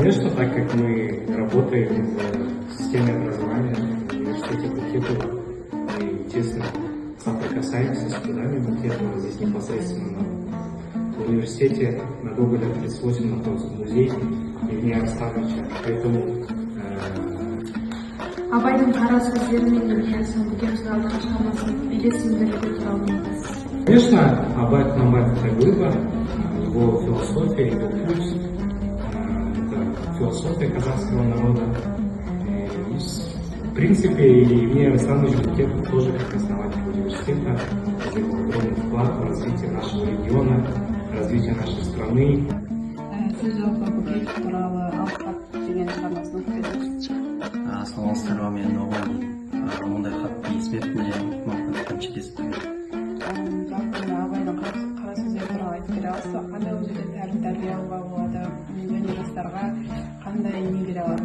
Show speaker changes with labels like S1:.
S1: Конечно, так как мы работаем в системе образования в университете Букетова, мы тесно соприкасаемся с трудами Букетова здесь непосредственно в университете на Гоголя 38 находится музей Евгения Арслановича. Поэтому
S2: Абайдың қара сөздері мен Евгений Букетовтың алған шығармасын үйлесімділігі туралы айтасыз.
S1: Конечно, Абай Құнанбаев это выбор, его философия, его путь, это философия казахского народа. И, в принципе, Евгений Арсланович Букетов тоже как основатель университета сделал огромный вклад в развитие нашего региона, развитие нашей страны.
S2: Сіз жалпы Букетов туралы алып деген шығармасын оқып едіңіз.
S3: Саламатсыздар ма, мен оған ондай қатты естімеппін және мүмкін жетесіздер.
S2: Жалпы Абайдың қара сөздері туралы айтып бере аласыз ба? Қандай ол жерде тәрбие алуға болады және жастарға қандай не бере алады?